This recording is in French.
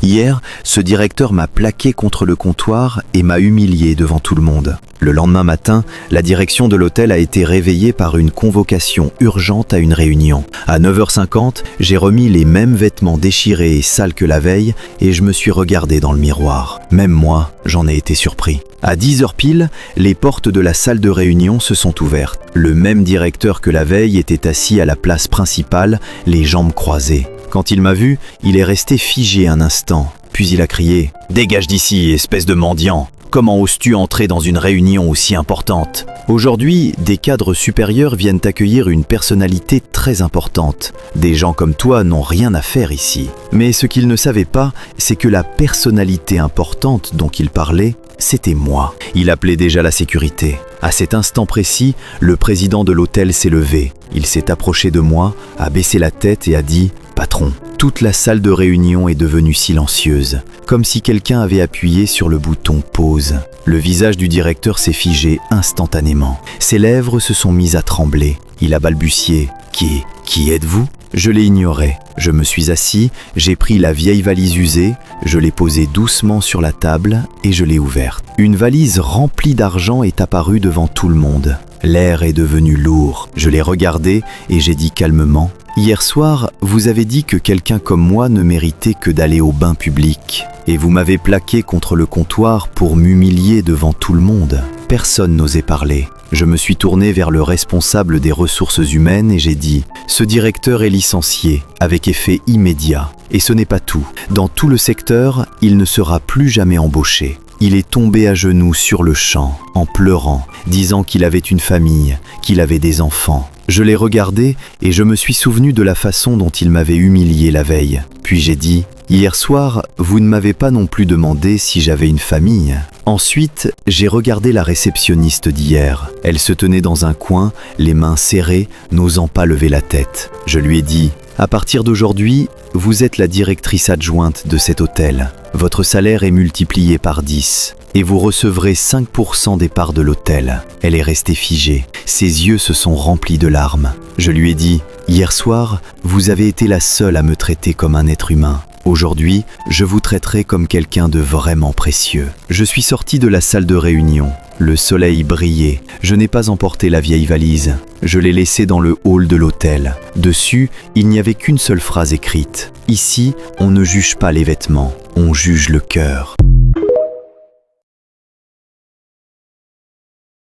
Hier, ce directeur m'a plaqué contre le comptoir et m'a humilié devant tout le monde. Le lendemain matin, la direction de l'hôtel a été réveillée par une convocation urgente à une réunion. À 9h50, j'ai remis les mêmes vêtements déchirés et sales que la veille et je me suis regardé dans le miroir. Même moi, j'en ai été surpris. À 10h pile, les portes de la salle de réunion se sont ouvertes. Le même directeur que la veille était assis à la place principale, les jambes croisées. Quand il m'a vu, il est resté figé un instant, puis il a crié « Dégage d'ici, espèce de mendiant ! Comment oses-tu entrer dans une réunion aussi importante ?» Aujourd'hui, des cadres supérieurs viennent accueillir une personnalité très importante. Des gens comme toi n'ont rien à faire ici. Mais ce qu'ils ne savaient pas, c'est que la personnalité importante dont il parlait, c'était moi. Il appelait déjà la sécurité. À cet instant précis, le président de l'hôtel s'est levé. Il s'est approché de moi, a baissé la tête et a dit « Patron ». Toute la salle de réunion est devenue silencieuse, comme si quelqu'un avait appuyé sur le bouton « Pause ». Le visage du directeur s'est figé instantanément. Ses lèvres se sont mises à trembler. Il a balbutié « Qui êtes-vous » Je l'ai ignoré. Je me suis assis, j'ai pris la vieille valise usée, je l'ai posée doucement sur la table et je l'ai ouverte. Une valise remplie d'argent est apparue devant tout le monde. L'air est devenu lourd. Je l'ai regardé et j'ai dit calmement « Hier soir, vous avez dit que quelqu'un comme moi ne méritait que d'aller au bain public. Et vous m'avez plaqué contre le comptoir pour m'humilier devant tout le monde. Personne n'osait parler. Je me suis tourné vers le responsable des ressources humaines et j'ai dit « Ce directeur est licencié, avec effet immédiat. Et ce n'est pas tout. Dans tout le secteur, il ne sera plus jamais embauché. » Il est tombé à genoux sur le champ, en pleurant, disant qu'il avait une famille, qu'il avait des enfants. Je l'ai regardé et je me suis souvenu de la façon dont il m'avait humilié la veille. Puis j'ai dit « Hier soir, vous ne m'avez pas non plus demandé si j'avais une famille. » Ensuite, j'ai regardé la réceptionniste d'hier. Elle se tenait dans un coin, les mains serrées, n'osant pas lever la tête. Je lui ai dit « À partir d'aujourd'hui, vous êtes la directrice adjointe de cet hôtel. Votre salaire est multiplié par 10 et vous recevrez 5% des parts de l'hôtel. » Elle est restée figée. Ses yeux se sont remplis de larmes. Je lui ai dit « Hier soir, vous avez été la seule à me traiter comme un être humain. Aujourd'hui, je vous traiterai comme quelqu'un de vraiment précieux. » Je suis sorti de la salle de réunion. Le soleil brillait. Je n'ai pas emporté la vieille valise. Je l'ai laissée dans le hall de l'hôtel. Dessus, il n'y avait qu'une seule phrase écrite. « Ici, on ne juge pas les vêtements, on juge le cœur. »